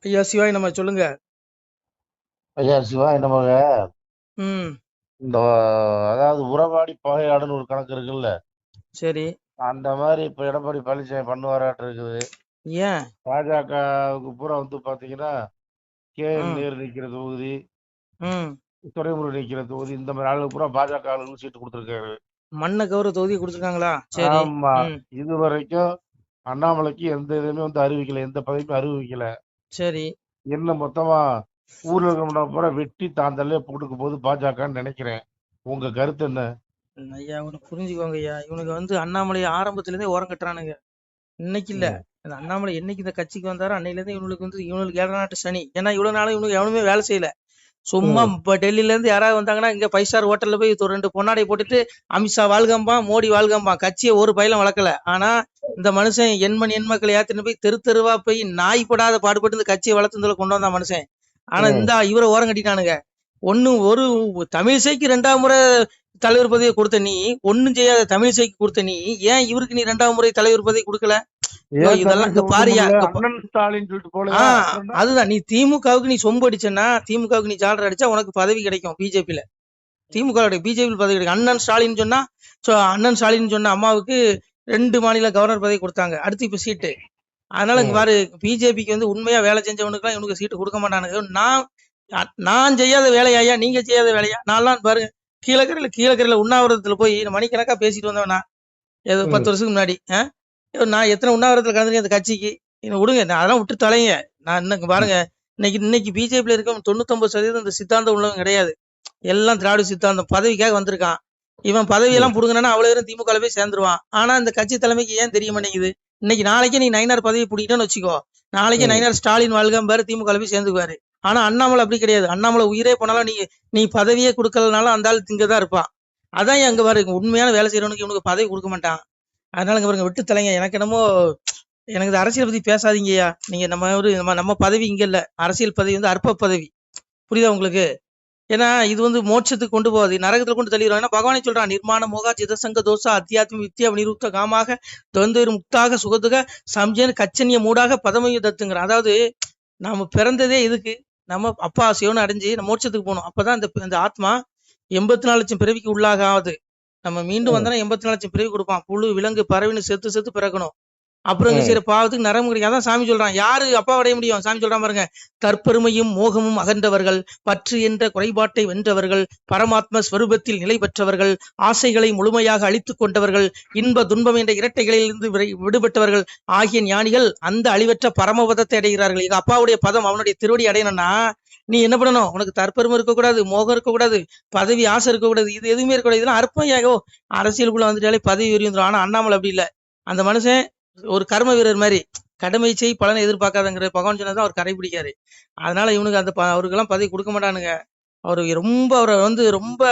ஐயா சிவாய் நம்ம சொல்லுங்க. ஐயா சிவாய் நமக. ம். இந்த அதாவது உறவாடி பகையாடுன்னு ஒரு கணக்கு இருக்குல்ல. சரி. அந்த மாதிரி இப்ப எடப்பாடி பழனிசாமி பண்ணுவாராட்டு இருக்குது. ஏன்? பாஜகவுக்கு பூரா பாத்தீங்கன்னா கேஎன் ம். நேரு நிக்கிற தொகுதி, ம். துரைமுருகன் நிக்கிற தொகுதி, இந்த மாதிரி ஆளுக்கு பூரா பாஜக ஆளுங்களுக்கு சீட்டு கொடுத்துருக்காரு. மண்ண கௌரவ தொகுதி குடுத்துருக்காங்களா? சரி. ஆமா. ம். இது வரைக்கும் அண்ணாமலைக்கு எந்த இதுவுமே அறிவிக்கல, எந்த பதவியும் அறிவிக்கல. சரி. என்ன மொத்தமா ஊர்ல இருக்க பூரா வெட்டி தாந்தல்லே போட்டுக்க போது பாஜகன்னு நினைக்கிறேன். உங்க கருத்து என்ன? ஐயா இவனை புரிஞ்சுக்கோங்க ஐயா. இவனுக்கு அண்ணாமலை ஆரம்பத்துல இருந்தே ஓரம் கட்டுறானுங்க. இன்னைக்கு இல்ல. ம். அந்த அண்ணாமலை என்னைக்கு இந்த கட்சிக்கு வந்தாரோ அன்னையில இருந்து இவனுக்கு ஏழநாட்டு சனி. ஏன்னா இவ்வளவு நாளும் இவனுக்கு எவனுமே வேலை செய்யல. சும்மா ம். இப்ப டெல்லியில இருந்து யாராவது வந்தாங்கன்னா இங்க 5 ஸ்டார் ஹோட்டல்ல போய் ஒரு 2 பொன்னாடை போட்டுட்டு அமித்ஷா வாழ்கம்பான், மோடி வாழ்கம்பான். கட்சியை ஒரு பயிலும் வளர்க்கல. ஆனா இந்த மனுஷன் எண் மக்களை ஏத்தின்னு போய் தெரு தெருவா போய் நாய் படாத பாடுபட்டு இந்த கட்சியை வளர்த்துறதுல கொண்டு வந்தான் மனுஷன். ஆனா ம். இந்த இவரை ஓரம் கட்டிட்டானுங்க. ஒரு தமிழிசைக்கு 2வது முறை தலைவர் பதவியை கொடுத்த நீ, ஒண்ணும் செய்யாத தமிழிசைக்கு கொடுத்த நீ, ஏன் இவருக்கு நீ 2வது முறை தலைவர் பதவி கொடுக்கல? யோ ஏன் இதெல்லாம் தமிழிசை இங்க கொடுக்க பாரியா, முடியல? அண்ணன் ஸ்டாலின் சொல்லிட்டு போலயா? ஆஹ் அப்புறம் என்ன? அதுதான். நீ திமுகவுக்கு நீ சொம்பு அடிச்சனா, திமுகவுக்கு நீ ஜாலர் அடிச்சா உனக்கு பதவி கிடைக்கும். பிஜேபியில திமுக பிஜேபி பதவி கிடைக்கும். அண்ணன் ஸ்டாலின் சொன்னா, அண்ணன் ஸ்டாலின் சொன்ன அம்மாவுக்கு 2 மாநில கவர்னர் பதவி கொடுத்தாங்க. அடுத்து இப்ப சீட்டு. அதனால இங்க ம். பாரு, பிஜேபிக்கு உண்மையா வேலை செஞ்சவனுக்கு எல்லாம் இவனுக்கு சீட்டு கொடுக்க மாட்டானுங்க. நான் செய்யாத வேலையா, நீங்க செய்யாத வேலையா? நான்லாம் பாருங்க, கீழக்கரையில உண்ணாவிரதத்துல போய் மணிக்கணக்கா பேசிட்டு வந்தவனா, ஏதோ 10 ம். வருஷத்துக்கு முன்னாடி. நான் எத்தனை உண்ணாவிரதத்துல கலந்துருக்கேன் அந்த கட்சிக்கு. என்ன விடுங்க, நான் அதெல்லாம் விட்டு தொலைங்க. நான் இன்னைக்கு பாருங்க, இன்னைக்கு பிஜேபியில இருக்க 99% இந்த சித்தாந்தம் உள்ளவங்க கிடையாது. எல்லாம் திராவிட சித்தாந்தம். பதவிக்காக வந்திருக்கான். இவன் ம். பதவியெல்லாம் புடுங்கினா அவ்வளவு பேரும் திமுக போய் சேர்ந்துருவான். ஆனா இந்த கட்சி தலைமைக்கு ஏன் தெரிய மாட்டேங்குது? இன்னைக்கு நாளைக்கே நீ நயினார் பதவி பிடிக்கிட்டோன்னு வச்சுக்கோ, நாளைக்கே ம். நயினார் ஸ்டாலின் வாழ்கம்பாரு, திமுக போய் சேர்ந்துக்குவாரு. ஆனா அண்ணாமலை அப்படி கிடையாது. அண்ணாமலை உயிரே போனாலும் நீ பதவியே கொடுக்கலனாலும் அந்த ஆள் திங்கதான் இருப்பான். அதான் அங்க பாருங்க, உண்மையான வேலை செய்யறவனுக்கு இவனுக்கு பதவி கொடுக்க மாட்டான். அதனால இங்க பாருங்க, விட்டு தலைங்க. எனக்கு என்னமோ, எனக்கு இந்த அரசியல் பத்தி பேசாதீங்கய்யா. நீங்க நம்ம பதவி இங்க இல்ல. அரசியல் பதவி அற்ப பதவி. புரியுதா உங்களுக்கு? ஏன்னா இது மோட்சத்துக்கு கொண்டு போகாது, நரகத்துல கொண்டு தள்ளிடுவாங்க. ஏன்னா பகவானே சொல்றான், நிர்மாண மோகா ஜிதசங்க தோசா அத்தியாத்ம வித்யா நிருப்த காமாக தொந்தரு முக்தாக சுகதுக சம்ஜன் கச்சனிய மூடாக பதமையும் தத்துங்கிறான். அதாவது நாம பிறந்ததே இதுக்கு. நம்ம அப்பா சிவனை அடைஞ்சு நம்ம மோட்சத்துக்கு போகணும். அப்பதான் இந்த ஆத்மா 84 லட்சம் பிறவிக்கு உள்ளாகாது. நம்ம மீண்டும் ம். வந்தோம்னா 84 லட்சம் பிறவி கொடுப்பான். புழு விலங்கு பறவைன்னு செத்து செத்து பிறக்கணும். அப்புறம் இங்க ம். செய்யற பாவத்துக்கு நரகம் கிடைக்கும். அதான் சாமி சொல்றான். யாரு அப்பா அடைய முடியும்? சாமி சொல்றான் பாருங்க, தற்பெருமையும் மோகமும் அகன்றவர்கள், பற்று என்ற குறைபாட்டை வென்றவர்கள், பரமாத்ம ஸ்வரூபத்தில் நிலை பெற்றவர்கள், ஆசைகளை முழுமையாக அழித்துக் கொண்டவர்கள், இன்ப துன்பம் என்ற இரட்டைகளிலிருந்து விடுபட்டவர்கள் ஆகிய ஞானிகள் அந்த அழிவற்ற பரமபதத்தை அடைகிறார்கள். எங்க அப்பாவுடைய பதம், அவனுடைய திருவடி அடையணும்னா நீ என்ன பண்ணணும்? உனக்கு தற்பெருமை இருக்கக்கூடாது, மோகம் இருக்கக்கூடாது, பதவி ஆசை இருக்கக்கூடாது, இது எதுவுமே இருக்கக்கூடாது. இதெல்லாம் அற்பம். ஏகோ அரசியலுக்குள்ள வந்துட்டாலே பதவி வந்துடும். ஆனா அண்ணாமலை அப்படி இல்லை. அந்த மனுஷன் ஒரு கர்ம வீரர் மாதிரி, கடமை செய் பலனை எதிர்பார்க்காதங்கிற பகவான் சொன்னதான் அவர் கடைபிடிக்காரு. அதனால இவனுக்கு அவருக்கெல்லாம் பதவி கொடுக்க மாட்டானுங்க. அவரை ரொம்ப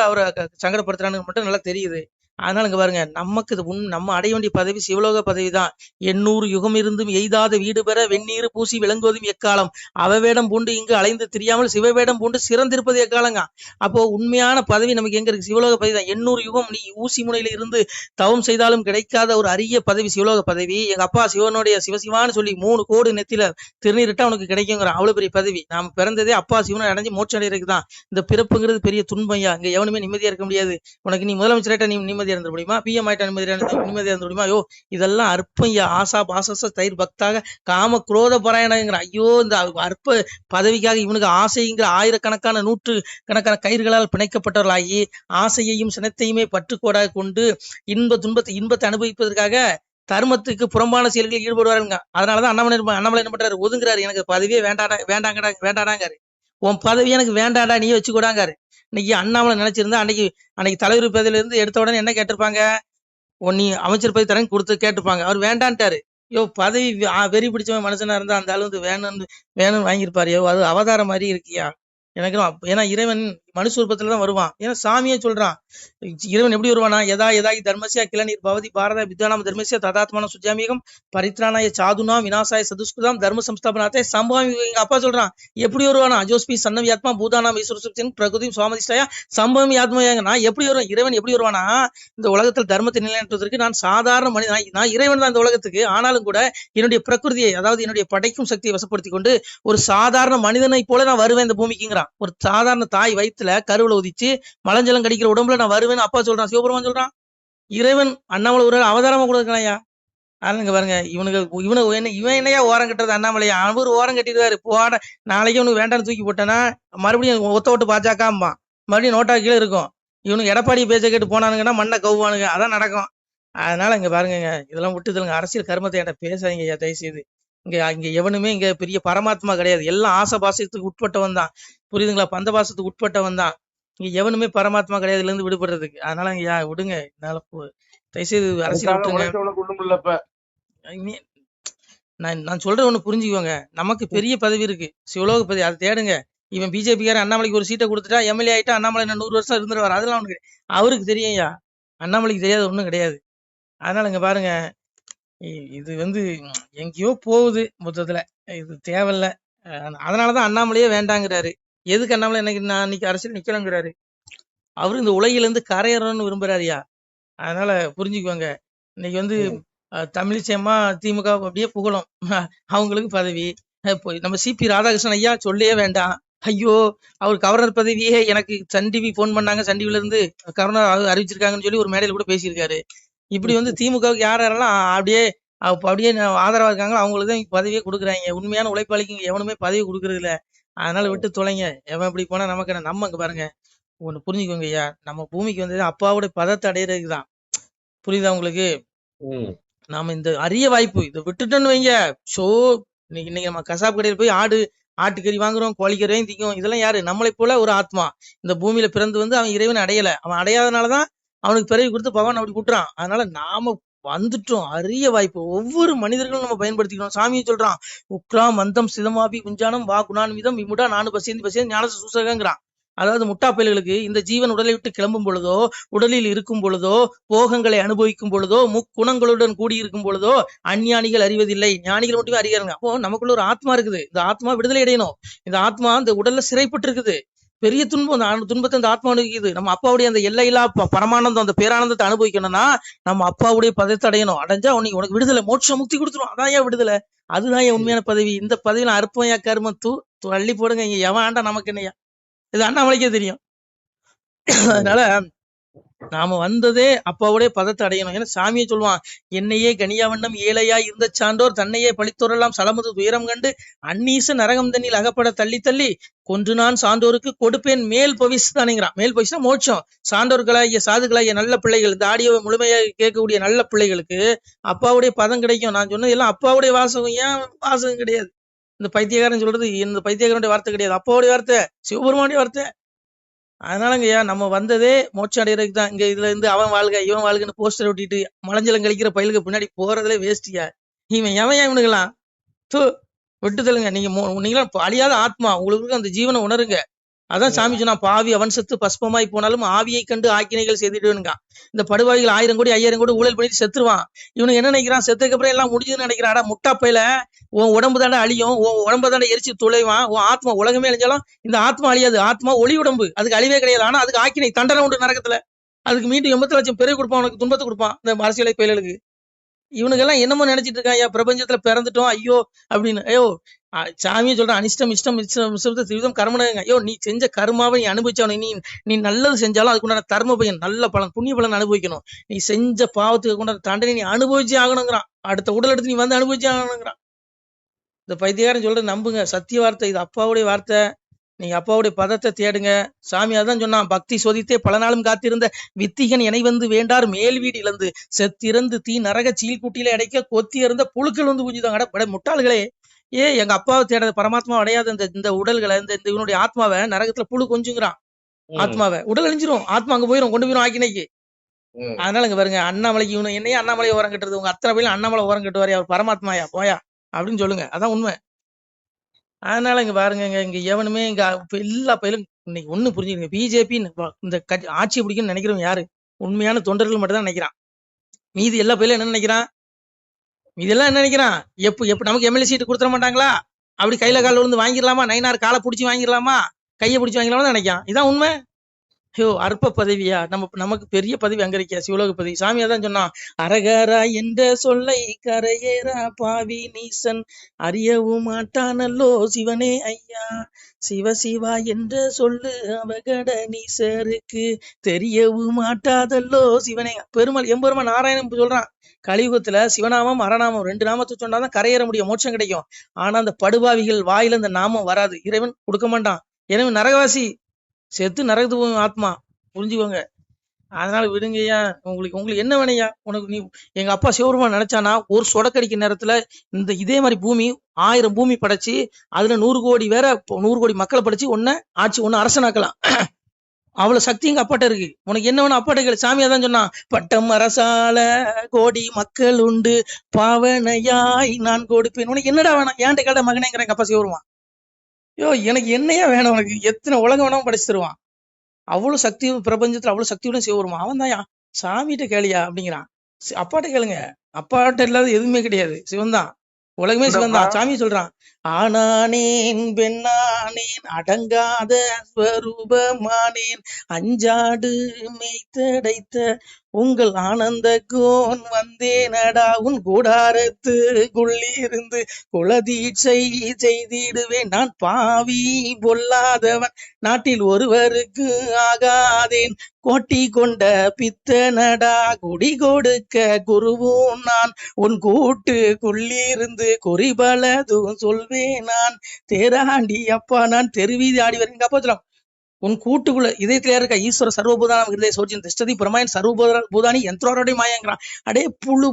அவரை சங்கடப்படுத்துறானுங்க மட்டும் நல்லா தெரியுது. அதனால இங்க பாருங்க, நமக்கு நம்ம அடைய வேண்டிய பதவி சிவலோக பதவி தான். 800 யுகம் இருந்தும் எய்தாத வீடு பெற வெந்நீர் பூசி விளங்குவதும் எக்காலம், அவவேடம் பூண்டு இங்கு அலைந்து தெரியாமல் சிவவேடம் பூண்டு சிறந்திருப்பது எக்காலங்க. அப்போ உண்மையான பதவி நமக்கு எங்க இருக்கு? சிவலோக பதவி தான். 800 யுகம் நீ ஊசி முனையில இருந்து தவம் செய்தாலும் கிடைக்காத ஒரு அரிய பதவி சிவலோக பதவி. எங்க அப்பா சிவனுடைய சிவசிவான்னு சொல்லி 3 கோடி நெத்தில திருநீரிட்டா உனக்கு கிடைக்குங்கிற அவ்வளவு பெரிய பதவி. நாம் பிறந்ததே அப்பா சிவனை அடைஞ்சு மோட்சம் அடைறதுக்கு தான். இந்த பிறப்புங்கிறது பெரிய துன்பம்யா. இங்க எவனுமே நிம்மதியா இருக்க முடியாது. உனக்கு நீ முதலமைச்சராயிட்டா நீ நிம்மதியா இருந்த முடியுமா? பிஎம் ஆயிட்டா நிம்மதியா இருந்த முடியுமா? ஐயோ இதெல்லாம் அற்பம்யா. ஆசா பாசச தயிர் பக்தாக காம குரோத பராயணங்கிற ஐயோ, இந்த அற்ப பதவிக்காக இவனுக்கு ஆசைங்கிற ஆயிரக்கணக்கான நூற்று கணக்கான கயிர்களால் பிணைக்கப்பட்டவர்களாகி ஆசையையும் சினத்தையுமே பற்றுக்கோடாக கொண்டு இன்பத்தை அனுபவிப்பதற்காக தர்மத்துக்கு புறம்பான செயல்களில் ஈடுபடுவாருங்க. அதனாலதான் அண்ணாமலை என்ன பண்றாரு? ஒதுங்குறாரு. எனக்கு பதவியே வேண்டாடாங்காரு. உன் பதவி எனக்கு வேண்டாடா, நீ வச்சுக்கூடாங்காரு. இன்னைக்கு அண்ணாமலை நினைச்சிருந்தா அன்னைக்கு தலைவர் பதவியில இருந்து எடுத்த உடனே என்ன கேட்டிருப்பாங்க? நீ அமைச்சர் பதவி தரேன் கொடுத்து கேட்டிருப்பாங்க. அவர் வேண்டான்ட்டாரு. பதவி வெறி பிடிச்சவன் மனுஷனா இருந்தா அந்த ஆளு வேணும்னு வாங்கியிருப்பாரு. அது அவதாரம் மாதிரி இருக்கியா எனக்கு. ஏன்னா இறைவன் மனுஷ ரூபத்துல தான் வருவான். ஏன்னா சாமியே சொல்றான், இறைவன் எப்படி வருவானா, யதா யதாகி தர்மஸ்ய கிளநீர் பவதி பாரத வித்யானாம் தர்மஸ்ய ததாத்மான சுஜாமிகம் பரித்ராணாய சாதுனாம் விநாசாய சதுஷ்கிருதாம் தர்ம சம்ஸ்தாபனாத்தே சம்பவாமி. எங்க அப்பா சொல்றான் எப்படி வருவானா, அஜோஸ்பி சன்னவி ஆத்மா பூதானாம் ஈஸ்வரசக்தின் பிரகுதியும் சுவாமதிஷ்டாயா சம்பவமி ஆத்மயாங்க. நான் எப்படி வருவேன், இறைவன் எப்படி வருவானா, இந்த உலகத்தில் தர்மத்தை நிலைநாட்டுவதற்கு நான் சாதாரண மனிதன், நான் இறைவன் தான் இந்த உலகத்துக்கு. ஆனாலும் கூட என்னுடைய பிரகிருதியை, அதாவது என்னுடைய படைக்கும் சக்தியை வசப்படுத்தி கொண்டு ஒரு சாதாரண மனிதனை போல நான் வருவேன் இந்த பூமிக்குங்கிறான். ஒரு சாதாரண தாய் வயிற்றுல கருவுல உதிச்சு மலஞ்சலம் கடிக்கிற உடம்புல நான் வருவேன்னு அப்பா சொல்றான், சிவபெருமான் சொல்றான். இறைவன் அண்ணாமலை ஒரு அவதாரமா கொடுக்கலையா. அதனால பாருங்க, இவன் என்னையா ஓரம் கட்டுறது, அண்ணாமலையா அவர் ஓரம் கட்டிடுவாரு. போட நாளைக்கு இவனுக்கு வேண்டாம்னு தூக்கி போட்டேன்னா மறுபடியும் ஒத்த ஓட்டு பாஜகம்பான், மறுபடியும் நோட்டா கீழே இருக்கும். இவனுக்கு எடப்பாடி பேச்ச கேட்டு போனானுங்கன்னா மண்ணை கவுவானுங்க, அதான் நடக்கும். அதனால இங்க பாருங்க, இதெல்லாம் விட்டுதலுங்க. அரசியல் கர்மத்தை என்கிட்ட பேசாதீங்க ஐயா, தயவு செய்து. இங்க எவனுமே இங்க பெரிய பரமாத்மா கிடையாது. எல்லாம் ஆசை பாசத்துக்கு உட்பட்டவன் தான், புரியுதுங்களா, பந்த பாசத்துக்கு உட்பட்டவன் தான். இங்க எவனுமே பரமாத்மா கிடையாது இதுல இருந்து விடுபடுறதுக்கு. அதனால ஐயா விடுங்க, என்னால தயவு செய்து அரசியல் அதுக்காக விட்டுருங்க. உழைச்சவனுக்கு ஒண்ணும் இல்லப்ப. இனி- நான் சொல்றது ஒண்ணு புரிஞ்சுக்கோங்க, நமக்கு பெரிய பதவி இருக்கு, சிவலோக பதவி, அதை தேடுங்க. இவன் பிஜேபிக்காரன் அண்ணாமலைக்கு ஒரு சீட்டை கொடுத்துட்டா எம்எல்ஏ ஆயிட்டா அண்ணாமலை இன்னும் 100 வருஷம் இருந்துருவாரு, அதெல்லாம் அவனுக்கு அவருக்கு தெரியும்யா, அண்ணாமலைக்கு தெரியாது ஒண்ணும் கிடையாது. அதனால இங்க பாருங்க, இது எங்கேயோ போகுது மொத்தத்துல, இது தேவையில்ல. அதனாலதான் அண்ணாமலையே வேண்டாங்கிறாரு. எதுக்கு அண்ணாமலை நான் இன்னைக்கு அரசியல் நிக்கலங்கிறாரு, அவரு இந்த உலகில இருந்து கரையறன்னு விரும்புறாருயா. அதனால புரிஞ்சுக்குவாங்க. இன்னைக்கு தமிழிசையம்மா திமுக அப்படியே புகழும், அவங்களுக்கு பதவி. நம்ம சிபி ராதாகிருஷ்ணன் ஐயா சொல்லவே வேண்டாம். ஐயோ, அவர் கவர்னர் பதவியே எனக்கு சன் டிவி போன் பண்ணாங்க, சன் டிவில இருந்து கவர்னர் அறிவிச்சிருக்காங்கன்னு சொல்லி ஒரு மேடையில கூட பேசியிருக்காரு. இப்படி திமுகவுக்கு யாரெல்லாம் அப்படியே ஆதரவா இருக்காங்களோ அவங்களுக்கு தான் பதவியே கொடுக்குறாங்க. உண்மையான உழைப்பாளிக்கு இங்க எவனுமே பதவி கொடுக்கறது இல்ல. அதனால விட்டு தொலைங்க. எவன் இப்படி போனா நமக்கு என்ன? நம்ம இங்க பாருங்க, ஒண்ணு புரிஞ்சுக்கோங்க ஐயா, நம்ம பூமிக்கு வந்தது அப்பாவோட பதத்தை அடையிறதுக்கு தான். புரியுதா உங்களுக்கு? நாம இந்த அரிய வாய்ப்பு இதை விட்டுட்டோன்னு வைங்க, ஷோ இன்னைக்கு நம்ம கசாப் கடையில் போய் ஆட்டுக்கறி வாங்குறோம், கோழிக்கறியும் திங்கும். இதெல்லாம் யாரு? நம்மளை போல ஒரு ஆத்மா இந்த பூமியில பிறந்து அவன் இறைவன் அடையல. அவன் அடையாதனாலதான் அவனுக்கு பிறவி கொடுத்து பகவான் அப்படி கூட்டுறான். அதனால நாம வந்துட்டோம், அரிய வாய்ப்பு. ஒவ்வொரு மனிதர்களும் நம்ம பயன்படுத்திக்கணும். சாமியை சொல்றான், உக்ரா மந்தம் சிதமாபி குஞ்சானம் வா குணான்விதம் விமுடா நானு பசியந்தி ஞான சூசகங்கிறான். அதாவது முட்டா பயல்களுக்கு இந்த ஜீவன் உடலை விட்டு கிளம்பும் பொழுதோ, உடலில் இருக்கும் பொழுதோ, போகங்களை அனுபவிக்கும் பொழுதோ, முக்குணங்களுடன் கூடியிருக்கும் பொழுதோ அஞ்ஞானிகள் அறிவதில்லை, ஞானிகள் மட்டுமே அறிகிறாங்க. அப்போ நமக்குள்ள ஒரு ஆத்மா இருக்குது, இந்த ஆத்மா விடுதலை அடையணும். இந்த ஆத்மா இந்த உடல்ல சிறைப்பட்டு இருக்குது, பெரிய துன்பம். அந்த துன்பத்தை இந்த ஆத்மா அனுபவிக்குது. நம்ம அப்பாவுடைய அந்த எல்லையில்லா பரமானந்தம், அந்த பேரானந்தத்தை அனுபவிக்கணும்னா நம்ம அப்பாவுடைய பதத்தை அடையணும். அடைஞ்சா உனக்கு விடுதலை, மோட்ச முக்தி கொடுத்துரும். அதான் ஏன் விடுதலை, அதுதான் ஏன் உண்மையான பதவி. இந்த பதவியில அற்பமையா கருமம் தள்ளி போடுங்க. இங்க எவன் ஆண்டா நமக்கு என்னையா, இது அண்ணாமலைக்கே தெரியும். அதனால நாம வந்ததே அப்பாவுடைய பதத்தை அடையணும். ஏன்னா சாமியை சொல்லுவான், என்னையே கனியாவண்ணம் ஏழையா இருந்த சான்றோர் தன்னையே பழித்தோரெல்லாம் சலமுது துயரம் கண்டு அந்நீச நரகம் தண்ணில் அகப்பட தள்ளி தள்ளி கொன்று நான் சான்றோருக்கு கொடுப்பேன் மேல் பவிசு தானேங்கிறான். மேல் பவிசுனா மோட்சம். சான்றோர்களாகிய சாதுகளாகிய நல்ல பிள்ளைகள், இந்த ஆடியோவை முழுமையாக கேட்கக்கூடிய நல்ல பிள்ளைகளுக்கு அப்பாவுடைய பதம் கிடைக்கும். நான் சொன்னது எல்லாம் அப்பாவுடைய வாசகம், ஏன் வாசகம் கிடையாது. இந்த பைத்தியக்காரன் சொல்றது இந்த பைத்தியக்காரனுடைய வார்த்தை கிடையாது, அப்பாவுடைய வார்த்தை, சிவபெருமானுடைய வார்த்தை. அதனாலங்கய்யா நம்ம வந்ததே மோட்சம் அடைகிறதுக்கு தான். இங்க இதுல இருந்து அவன் வாழ்க இவன் வாழ்கன்னு போஸ்டர் ஒட்டிட்டு மலஞ்சலம் கழிக்கிற பயிலுக்கு பின்னாடி போறதுல வேஸ்டியா. இவன் எவன் இவனுங்களாம் விட்டு தள்ளுங்க. நீங்களாம் அழியாத ஆத்மா, உங்களுக்கு அந்த ஜீவனை உணருங்க. அதான் சாமி சொன்னா, பாவி அவன் செத்து பஸ்பமாய் போனாலும் ஆவியை கண்டு ஆக்கினைகள் செய்துடுவேனுங்க. இந்த படுவாய்கள் 1000 கோடி 5000 கோடி ஊழல் பண்ணிட்டு செத்துருவான். இவனுக்கு என்ன நினைக்கிறான், செத்துக்கு அப்புறம் எல்லாம் முடிஞ்சதுன்னு நினைக்கிறாடா. முட்டா பையில, உன் உடம்பு தாண்டா அழியும், உன் உடம்பு தாண்டா எரிச்சு துளைவான். உன் ஆத்மா உலகமே அழிஞ்சாலும் இந்த ஆத்மா அழியாது. ஆத்மா ஒளி உடம்பு, அதுக்கு அழிவே கிடையாது. ஆனா அதுக்கு ஆக்கினை தண்டனை உண்டு நரகத்துல. அதுக்கு மீண்டும் 80 லட்சம் பிறகு கொடுப்பான், உனக்கு துன்பத்தை கொடுப்பான் இந்த அரசியலை பயிலுக்கு. இவனுக்கெல்லாம் என்னமோ நினைச்சிட்டு இருக்கான், பிரபஞ்சத்துல பிறந்துட்டோம் ஐயோ அப்படின்னு. ஐயோ சாமியை சொல்றான், அனிஷ்டம் இஷ்டம் இஷ்டம் கர்மனங்க. ஐயோ நீ செஞ்ச கர்மாவை நீ அனுபவிச்சவன, நீ நல்லது செஞ்சாலும் அதுக்குண்டான தர்ம பயன், நல்ல பலன், புண்ணிய பலன் அனுபவிக்கணும். நீ செஞ்ச பாவத்துக்கு கொண்டாட தண்டனை நீ அனுபவிச்சே ஆகணுங்கிறான். அடுத்த உடல் எடுத்து நீ அனுபவிச்சே ஆகணுங்கிறான். இந்த பைத்தியக்காரன் சொல்றது நம்புங்க, சத்திய வார்த்தை, இது அப்பாவுடைய வார்த்தை. நீங்க அப்பாவுடைய பதத்தை தேடுங்க. சாமி அதான் சொன்னான், பக்தி சோதித்தே பல நாளும் காத்திருந்த வித்திகன் இணை வேண்டார் மேல் வீடு இழந்து செத்திறந்து தீ நரக சீல்குட்டியில அடைக்க கொத்தி இருந்த புழுக்கள் குஞ்சுதாங்க. முட்டாள்களே, எங்க அப்பாவை தேட பரமாத்மா அடையாத இந்த உடல்களை, இந்த இவனுடைய ஆத்மாவை நரகத்துல புழு கொஞ்சுங்கிறான். ஆத்மாவை உடல் அழிஞ்சிரும், ஆத்மா அங்க போயிரும், கொண்டு போயிரும் ஆக்கினைக்கு. அதனால இங்க பாருங்க, அண்ணாமலைக்கு இவனு என்னையே அண்ணாமலை ஓரம் கட்டுறது, உங்க அத்தனை பேரும் அண்ணாமலை ஓரம் கட்டுவாரு, அவர் பரமாத்மாயா போயா அப்படின்னு சொல்லுங்க, அதான் உண்மை. அதனால இங்க பாருங்க, இங்க எவனுமே இங்க எல்லா பயிலும் இன்னைக்கு ஒண்ணு புரிஞ்சுக்கங்க, பிஜேபி இந்த ஆட்சி பிடிக்கும்னு நினைக்கிறவங்க யாரு? உண்மையான தொண்டர்கள் மட்டும் தான் நினைக்கிறான். மீதி எல்லா பேரும் என்ன நினைக்கிறான்? இதெல்லாம் என்ன நினைக்கிறான்? எப்ப நமக்கு எம்எல்ஏ சீட்டு கொடுத்துட மாட்டாங்களா, அப்படி கையில கால விழுந்து வாங்கிடலாமா, நைனார் காலை பிடிச்சி வாங்கிடலாமா, கையை பிடிச்சி வாங்கிடலாமா தான் நினைக்கான். இதான் உண்மை. ஐயோ, அற்ப பதவியா? நமக்கு பெரிய பதவி அங்க இருக்கியா? சிவலோக பதவி. சாமியா தான் சொன்னான், அரகரா என்ற சொல்லை கரையேறா பாவி நீசன் அறியவும் மாட்டானல்லோ சிவனே ஐயா, சிவ சிவா என்ற சொல்லு அவகட நீசருக்கு தெரியவும் மாட்டாதல்லோ சிவனே. பெருமாள் எம்பெருமான் நாராயணன் சொல்றான், கலியுகத்துல சிவநாமம் அறநாமம் 2 நாமத்தை சொன்னாதான் கரையேற முடியும், மோட்சம் கிடைக்கும். ஆனா அந்த படுபாவிகள் வாயில அந்த நாமம் வராது, இறைவன் கொடுக்க மாட்டான். எனவே நரகவாசி, செத்து நரகத்துக்கு போகும் ஆத்மா, புரிஞ்சுக்கோங்க. அதனால விடுங்கய்யா. உங்களுக்கு என்ன வேணையா? உனக்கு நீ எங்க அப்பா சிவபெருமான் நினைச்சானா ஒரு சொடக்கடிக்க நேரத்துல இதே மாதிரி பூமி 1000 பூமி படைச்சு அதுல 100 கோடி 100 கோடி மக்களை படைச்சு ஒன்னு அரசனாக்கலாம். அவ்வளவு சக்தி எங்க அப்பாட்ட இருக்கு. உனக்கு என்ன வேணும் அப்பாட்ட கேளு. சாமியா தான் சொன்னான், பட்டம் அரசால கோடி மக்கள் உண்டு பாவனையாய் நான் கொடுப்பேன். உனக்கு என்னடா வேணாம்? ஏன்ட்ட கேட்ட மகனேங்கிற எங்க அப்பா சிவபெருமான். யோ, எனக்கு என்னையா வேணும்? உனக்கு எத்தனை உலகம் வேணாலும் படைச்சு தருவான். அவ்வளவு சக்தி, பிரபஞ்சத்துல அவ்வளவு சக்தியுடன் சிவபெருமான். அவன் தான் சாமிகிட்ட கேளியா அப்படிங்கிறான். அப்பாட்ட கேளுங்க, அப்பாட்ட இல்லாத எதுவுமே கிடையாது, சிவன் தான். உலகமே சிவன் தான். சாமி சொல்றான், ஆனானேன் பெண்ணானேன் அடங்காத ஸ்வரூபமானேன் அஞ்சாடு மெய்த்தடைத்த உங்கள் ஆனந்த கோன் வந்தேனடா உன் கூடாரத்துக்குள்ளிருந்து குலதீட்சை செய்திடுவேன் நான் பாவி பொல்லாதவன் நாட்டில் ஒருவருக்கு ஆகாதேன் கோட்டி கொண்ட பித்தனடா குடி கொடுக்க குருவும் நான் உன் கூட்டுக்குள்ளிருந்து குறிபலதும் சொல்வேன் நான் தேராண்டி அப்பா நான் தெருவீதி ஆடி வரேன். அப்பா சொல்லலாம், உன் கூட்டுக்குள்ள இதயத்துல இருக்க ஈஸ்வர சர்வபூதானம் இருதய சோஜன் திஷ்டதி பிரமாயன் சர்வபூதானி யந்திரோடைய மாயங்கிறான். அடே புழு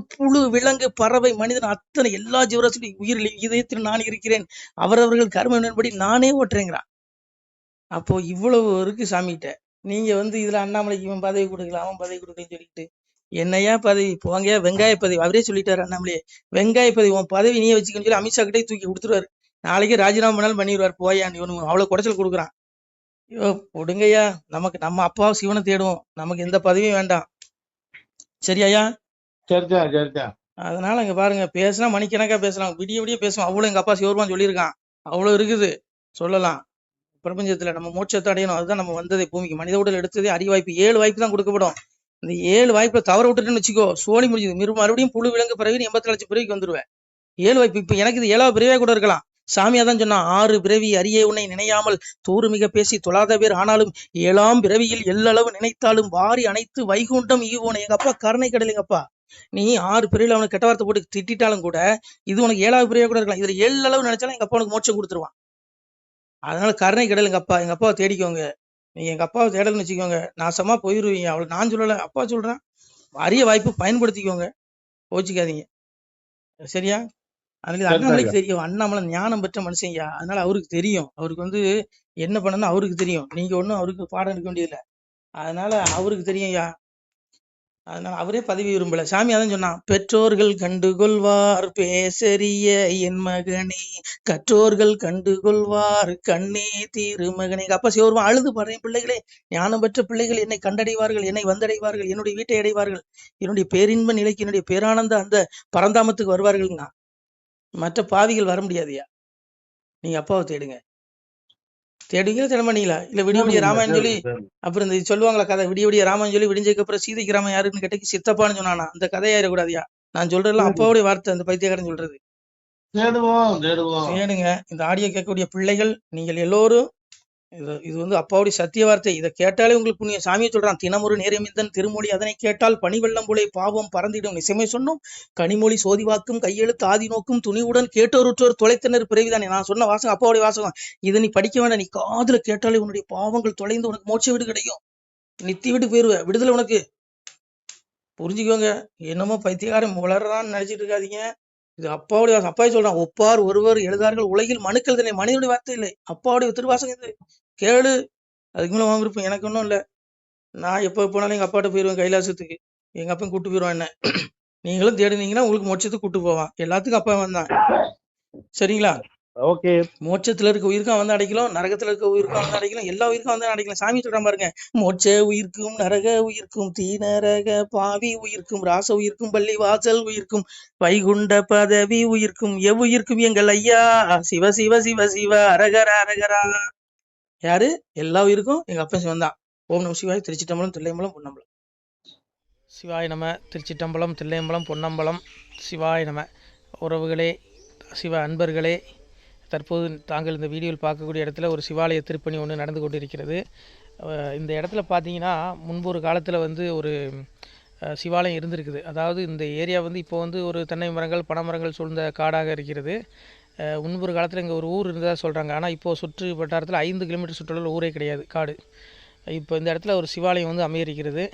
விலங்கு பறவை மனிதன் அத்தனை எல்லா ஜீவராசி உயிரில் இதயத்தில் நான் இருக்கிறேன், அவரவர்கள் கர்மப்படி நானே ஓட்டுறேங்கிறான். அப்போ இவ்வளவு இருக்கு சாமிகிட்ட. நீங்க இதுல அண்ணாமலைக்கு இவன் பதவி கொடுக்கலாம் அவன் பதவி கொடுக்கலன்னு சொல்லிட்டு என்னையா பதவி? போங்க, வெங்காய பதவி. அவரே சொல்லிட்டாரு அண்ணாமலையே, வெங்காய பதவி உன் பதவி நீயே வச்சுக்கன்னு சொல்லி அமித்ஷா கிட்டே தூக்கி கொடுத்துருவாரு. நாளைக்கே ராஜினாமா பண்ணாலும் பண்ணிடுவார். போயா நீ ஒண்ணு அவ்வளவு குடைச்சல் கொடுக்குறான். ஐயோ கொடுங்கய்யா, நம்ம அப்பா சிவனை தேடுவோம், நமக்கு எந்த பதவியும் வேண்டாம். சரியாயா? சரிதான். அதனால இங்க பாருங்க, பேசினா மணிக்கணக்கா பேசலாம், விடிய விடிய பேசுவோம். அவ்வளவு எங்க அப்பா சிவபெருமான் சொல்லியிருக்கான், அவ்வளவு இருக்குது சொல்லலாம். பிரபஞ்சத்துல நம்ம மோட்சத்தை அடையணும், அதுதான் நம்ம வந்ததே பூமிக்கு. மனித உடல் எடுத்ததே அறிவாய்ப்பு. 7 வாய்ப்பு தான் கொடுக்கப்படும். இந்த 7 வாய்ப்புல தவற விட்டுட்டுன்னு வச்சுக்கோ, சோழி முடிஞ்சது. மறுபடியும் புழு விலங்கு பிறவி 84 லட்சம் பிறவிக்கு வந்துருவேன். 7 வாய்ப்பு. இப்ப எனக்கு இது 7வது பிறவியா கூட இருக்கலாம். சாமியா தான் சொன்னா, 6 பிறவி அறிய உன்னை நினையாமல் தூறு மிக பேசி தொழாத பேர் ஆனாலும் 7ஆம் பிறவியில் எல்லளவு நினைத்தாலும் வாரி அனைத்து வைகுண்டம் ஈவோன. எங்க அப்பா கருணை கடல். எங்க அப்பா நீ 6 பிறவில அவனுக்கு கெட்ட வார்த்தை போட்டு திட்டாலும் கூட இது உனக்கு 7வது பிறவியா கூட இருக்கலாம். இதுல 7 அளவு நினைச்சாலும் எங்க அப்பா உனக்கு மோட்சம் கொடுத்துருவான். அதனால கருணை கடல் எங்க அப்பா. எங்க அப்பாவை தேடிக்கோங்க. நீங்க எங்க அப்பாவை தேடல்னு வச்சுக்கோங்க, நாசமா போயிருவீங்க. அவளை நான் சொல்லல, அப்பா சொல்றேன். அரிய வாய்ப்பு பயன்படுத்திக்கோங்க, கோச்சிக்காதீங்க. சரியா? அதனால அண்ணாமலைக்கு தெரியும், அண்ணாமலை ஞானம் பெற்ற மனுஷன்யா. அதனால அவருக்கு தெரியும், அவருக்கு என்ன பண்ணணும் அவருக்கு தெரியும். நீங்க ஒண்ணும் அவருக்கு பாடம் எடுக்க வேண்டியதில்லை. அதனால அவருக்கு தெரியும்யா. அதனால அவரே பதவி விரும்பல. சாமி அதான் சொன்னான், பெற்றோர்கள் கண்டுகொள்வார் பேசரிய என் மகனே, கற்றோர்கள் கண்டுகொள்வார் கண்ணே திருமகனே. எங்க அப்பா சிவபெருமான் அழுது பாடுறேன், பிள்ளைகளே, ஞானம் பெற்ற பிள்ளைகள் என்னை கண்டடைவார்கள், என்னை வந்தடைவார்கள், என்னுடைய வீட்டை அடைவார்கள், என்னுடைய பேரின்ப நிலைக்கு, என்னுடைய பேரானந்த அந்த பரந்தாமத்துக்கு வருவார்கள்னா. மற்ற பாவிகள் வர முடியாதுயா. நீங்க அப்பாவை தேடுங்க. தேடுவீங்களா தேட மாட்டீங்களா? இல்ல விடிய விடிய ராமாயணம் சொல்லி அப்புறம் இந்த சொல்லுவாங்களா கதை, விடிய விடிய ராமாயணம் சொல்லி விடிஞ்சதுக்கு அப்புறம் சீதைக்கு ராமன் யாருன்னு கேட்டக்கு சித்தப்பான்னு சொன்னானா? அந்த கதையாயிடக்கூடாதியா. நான் சொல்றதுலாம் அப்பாவுடைய வார்த்தை, அந்த பைத்தியக்காரன் சொல்றது. தேடுங்க. இந்த ஆடியோ கேட்கக்கூடிய பிள்ளைகள் நீங்கள் எல்லோரும் இது அப்பாவுடைய சத்திய வார்த்தை. இதை கேட்டாலே உங்களுக்கு புண்ணியம். சாமியை சொல்றான், தினமொரு நேரமிந்தன் திருமொழி அதனை கேட்டால் பனிவெள்ளம் போலே பாவம் பறந்திடும். நிசமே சொன்னோம், கனிமொழி சோதிவாக்கும் கையெழுத்து ஆதி நோக்கும் துணிவுடன் கேட்டோருற்றோர் தொலைத்தனர் பிறவிதானே. நான் சொன்ன வாசகம் அப்பாவுடைய வாசகம். இதை நீ படிக்க வேண்டாம், நீ காதுல கேட்டாலே உன்னுடைய பாவங்கள் தொலைந்து உனக்கு மோட்ச வீடு கிடைக்கும், நித்தி வீட்டுக்கு போயிருவ, விடுதலை உனக்கு. புரிஞ்சுக்கோங்க. என்னமோ பைத்தியக்காரன் வளர்றான்னு நினைச்சிட்டு இருக்காதீங்க. இது அப்பாவுடைய வாசம். அப்பாவே சொல்றான், ஒப்பார் ஒருவர் எழுதார்கள் உலகில் மனுக்கள் தானே, மனிதனுடைய வார்த்தை இல்லை, அப்பாவுடைய திருவாசகம் இது. கேளு, அதுக்கு மேல வாங்க விருப்பம் எனக்கு ஒன்றும் இல்லை. நான் எப்போ போனாலும் எங்க அப்பாட்ட போயிடுவேன் கைலாசத்துக்கு. எங்க அப்பா கூட்டு போயிடுவான் என்ன. நீங்களும் தேடுனீங்கன்னா உங்களுக்கு மோட்சத்துக்கு கூட்டு போவான். எல்லாத்துக்கும் அப்பா வந்தான். சரிங்களா? ஓகே. மோட்சத்துல இருக்க உயிருக்கும் வந்து அடைக்கலாம், நரகத்துல இருக்க உயிருக்கும் வந்து அடைக்கலாம், எல்லா உயிருக்கும் வந்து அடைக்கலாம். சாமி சொல்றான் பாருங்க, மோட்ச உயிர்க்கும் நரக உயிர்க்கும் தீநரக பாவி உயிர்க்கும் ராச உயிர்க்கும் பள்ளி வாசல் உயிர்க்கும் வைகுண்ட பதவி உயிர்க்கும் எவ்வுயிர்க்கும் எங்கள் ஐயா சிவ சிவ சிவ சிவ அரகர அரகரா. யாரு? எல்லா உயிருக்கும் எங்க அப்பன் சிவன் தான். ஓம் நம சிவாய். திருச்சிட்டம்பலம், தில்லையம்பலம், பொன்னம்பலம். சிவாய் நம. திருச்சிட்டம்பலம், தில்லையம்பலம், பொன்னம்பலம். சிவாய் நம. உறவுகளே, சிவ அன்பர்களே, தற்போது தாங்கள் இந்த வீடியோவில் பார்க்கக்கூடிய இடத்துல ஒரு சிவாலய திருப்பணி ஒன்று நடந்து கொண்டிருக்கிறது. இந்த இடத்துல பார்த்தீங்கன்னா முன்பு ஒரு காலத்தில் வந்து ஒரு சிவாலயம் இருந்திருக்குது. அதாவது இந்த ஏரியா வந்து இப்போ வந்து ஒரு தென்னை மரங்கள் பனைமரங்கள் சூழ்ந்த காடாக இருக்கிறது. முன்பொரு காலத்தில் இங்கே ஒரு ஊர் இருந்ததாக சொல்கிறாங்க. ஆனால் இப்போது சுற்று வட்டாரத்தில் 5 கிலோமீட்டர் சுற்றுலாவில் ஊரே கிடையாது, காடு. இப்போ இந்த இடத்துல ஒரு சிவாலயம் வந்து அமையிருக்கிறது.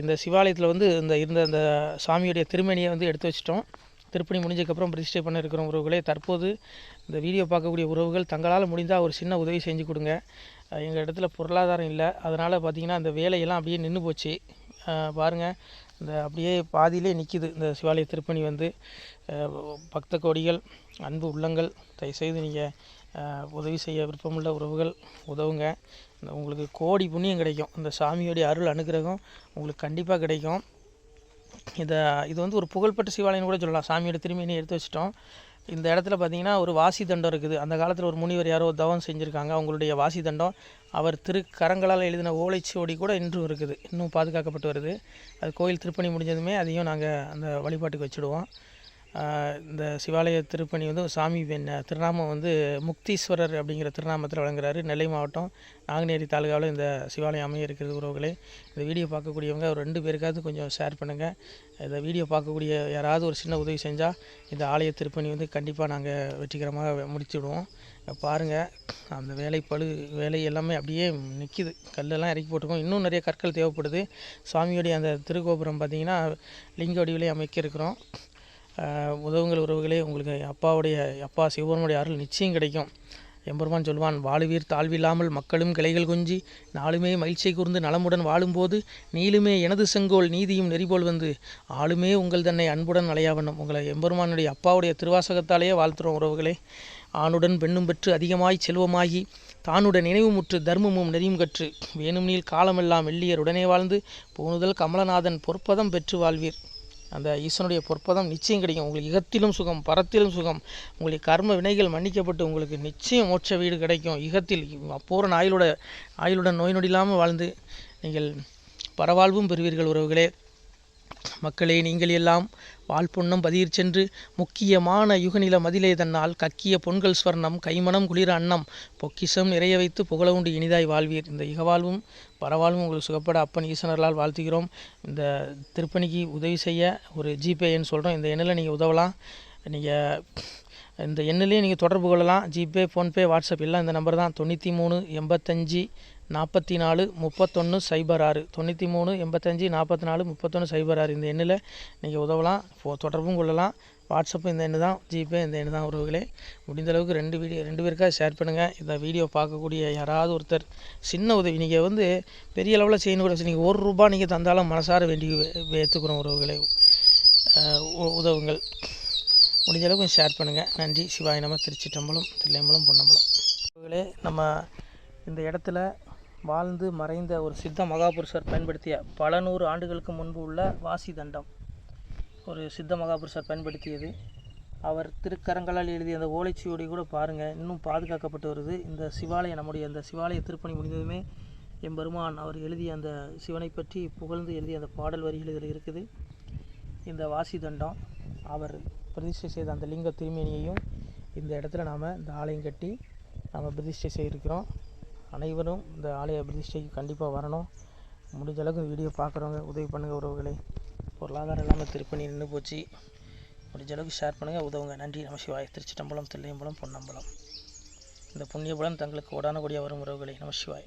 இந்த சிவாலயத்தில் வந்து இருந்த அந்த சாமியுடைய திருமேனியை வந்து எடுத்து வச்சிட்டோம். திருப்பணி முடிஞ்சதுக்கப்புறம் பிரதிஷ்டை பண்ண இருக்கிற உறவுகளே, தற்போது இந்த வீடியோ பார்க்கக்கூடிய உறவுகள் தங்களால் முடிந்தால் ஒரு சின்ன உதவி செஞ்சு கொடுங்க. எங்கள் இடத்துல பொருளாதாரம் இல்லை, அதனால் பார்த்திங்கன்னா அந்த வேலையெல்லாம் அப்படியே நின்று போச்சு. பாருங்கள், இந்த அப்படியே பாதியிலே நிற்கிது இந்த சிவாலய திருப்பணி வந்து. பக்த கோடிகள், அன்பு உள்ளங்கள், தயவுசெய்து நீங்கள் உதவி செய்ய விருப்பமுள்ள உறவுகள் உதவுங்க. உங்களுக்கு கோடி புண்ணியம் கிடைக்கும். இந்த சாமியோடைய அருள் அனுகிரகம் உங்களுக்கு கண்டிப்பாக கிடைக்கும். இது வந்து ஒரு புகழ்பெற்ற சிவாலயம் கூட சொல்லலாம். சாமியோட திருமேனியை எடுத்து வச்சிட்டோம். இந்த இடத்துல பார்த்திங்கன்னா ஒரு வாசி தண்டம் இருக்குது. அந்த காலத்தில் ஒரு முனிவர் யாரோ தவம் செஞ்சுருக்காங்க. அவங்களுடைய வாசி தண்டம் அவர் திருக்கரங்களால் எழுதின ஓலைச்சுவடி கூட இன்றும் இருக்குது, இன்னும் பாதுகாக்கப்பட்டு வருது. அது கோயில் திருப்பணி முடிஞ்சதுமே அதையும் நாங்கள் அந்த வழிபாட்டுக்கு வச்சுடுவோம். இந்த சிவாலய திருப்பணி வந்து சாமி திருநாமம் வந்து முக்தீஸ்வரர் அப்படிங்கிற திருநாமத்தில் வழங்குறாரு. நெல்லை மாவட்டம் நாங்குநேரி தாலுகாவில் இந்த சிவாலயம் அமைய இருக்கிறது உறவுகளே. இந்த வீடியோ பார்க்கக்கூடியவங்க ஒரு 2 பேருக்காவது கொஞ்சம் ஷேர் பண்ணுங்கள். இந்த வீடியோ பார்க்கக்கூடிய யாராவது ஒரு சின்ன உதவி செஞ்சால் இந்த ஆலய திருப்பணி வந்து கண்டிப்பாக நாங்கள் வெற்றிகரமாக முடிச்சுடுவோம். பாருங்கள், அந்த வேலை எல்லாமே அப்படியே நிற்கிது. கல்லெல்லாம் இறக்கி போட்டிருக்கோம். இன்னும் நிறைய கற்கள் தேவைப்படுது. சாமியோடைய அந்த திருக்கோபுரம் பார்த்திங்கன்னா லிங்க வடிவிலே அமைக்க இருக்கிறோம். உதவுங்கள் உறவுகளே. உங்களுக்கு அப்பா சிவபெருமானுடைய அருள் நிச்சயம் கிடைக்கும். எம்பெருமான் சொல்வான், வாழுவீர் தாழ்வில்லாமல் மக்களும் கிளைகள் கொஞ்சி நாளுமே மகிழ்ச்சியை கூர்ந்து நலமுடன் வாழும்போது நீளுமே எனது செங்கோல் நீதியும் நெறிபோல் வந்து ஆளுமே உங்கள் தன்னை அன்புடன் அலையாவண்ணம். உங்களை எம்பெருமானுடைய அப்பாவுடைய திருவாசகத்தாலேயே வாழ்த்துறோம் உறவுகளே. ஆணுடன் பெண்ணும் பெற்று அதிகமாய் செல்வமாகி தானுடன் நினைவுமுற்று தர்மமும் நெறியும் கற்று வேணும் நீள் காலமெல்லாம் வெள்ளியர் உடனே வாழ்ந்து போனுதல் கமலநாதன் பொற்பதம் பெற்று வாழ்வீர். அந்த ஈசனுடைய பொற்பதம் நிச்சயம் கிடைக்கும். உங்களுக்கு இகத்திலும் சுகம், பரத்திலும் சுகம். உங்களுடைய கர்ம வினைகள் மன்னிக்கப்பட்டு உங்களுக்கு நிச்சயம் மோட்ச வீடு கிடைக்கும். இகத்தில் பூரண ஆயுளுடன் நோய் நொடி இல்லாமல் வாழ்ந்து நீங்கள் பரவாழ்வும் பெறுவீர்கள் உறவுகளே. மக்களே, நீங்கள் எல்லாம் வாழ்பொன்னம் பதியிற் சென்று முக்கியமான யுகநில மதிலே தன்னால் கக்கிய பொன்கள் ஸ்வர்ணம் கைமணம் குளிர அன்னம் பொக்கிஷம் நிறைய வைத்து புகழ உண்டு இனிதாய் வாழ்வீர். இந்த இகவாழ்வும் பரவாழ்வும் உங்களுக்கு சுகப்பட அப்பன் ஈசனர்களால் வாழ்த்துகிறோம். இந்த திருப்பணிக்கு உதவி செய்ய ஒரு ஜிபே எண் சொல்கிறோம். இந்த எண்ணில் நீங்கள் உதவலாம். நீங்கள் இந்த எண்ணிலேயே நீங்கள் தொடர்பு கொள்ளலாம். ஜிபே, ஃபோன்பே, வாட்ஸ்அப் எல்லாம் இந்த நம்பர் தான். 93 85 44 31 06 93 85 44 31 06. இந்த எண்ணில் நீங்கள் உதவலாம், தொடர்பும் கொள்ளலாம். வாட்ஸ்அப்பு இந்த எண்ணு தான், ஜிபே இந்த எண்ணு தான் உறவுகளே. முடிந்தளவுக்கு 2 பேருக்காக ஷேர் பண்ணுங்கள். இந்த வீடியோ பார்க்கக்கூடிய யாராவது ஒருத்தர் சின்ன உதவி, நீங்கள் வந்து பெரிய அளவில் செய்யணும் கூட, நீங்கள் ₹1 நீங்கள் தந்தாலும் மனசார வேண்டி ஏற்றுக்கிறோம் உறவுகளே. உதவுங்கள். முடிஞ்ச அளவுக்கு ஷேர் பண்ணுங்கள். நன்றி. சிவாய நம. திருச்சிட்டம்பலம், தில்லையம்பலம், பொன்னம்பலம். உறவுகளே, நம்ம இந்த இடத்துல வாழ்ந்து மறைந்த ஒரு சித்த மகாபுருஷர் பயன்படுத்திய பல 100 ஆண்டுகளுக்கு முன்பு உள்ள வாசி தண்டம் ஒரு சித்த மகாபுருஷர் பயன்படுத்தியது. அவர் திருக்கரங்களால் எழுதிய அந்த ஓலைச்சுவடி கூட பாருங்கள், இன்னும் பாதுகாக்கப்பட்டு வருது. இந்த சிவாலயம், நம்முடைய அந்த சிவாலய திருப்பணி முடிந்ததுமே எம்பெருமான் அவர் எழுதிய அந்த சிவனை பற்றி புகழ்ந்து எழுதிய அந்த பாடல் வரிகள் இதில் இருக்குது. இந்த வாசி தண்டம் அவர் பிரதிஷ்டை செய்த அந்த லிங்க திருமேனியையும் இந்த இடத்துல நாம் இந்த ஆலயம் கட்டி நாம் பிரதிஷ்டை செய்திருக்கிறோம். அனைவரும் இந்த ஆலய பிரதிஷ்டைக்கு கண்டிப்பாக வரணும். முடிஞ்ச அளவுக்கு வீடியோ பார்க்குறவங்க உதவி பண்ணுங்கள் உறவுகளே. பொருளாதாரம் இல்லாமல் திருப்பணி நின்று போச்சு. முடிஞ்ச அளவுக்கு ஷேர் பண்ணுங்கள், உதவுங்க. நன்றி. நம சிவாய. திருச்சிட்டம்பலம், தில்லையம்பலம், பொன்னம்பலம். இந்த புண்ணிய பலன் தங்களுக்கு உடான கூடிய வரும் உறவுகளே. நம சிவாய.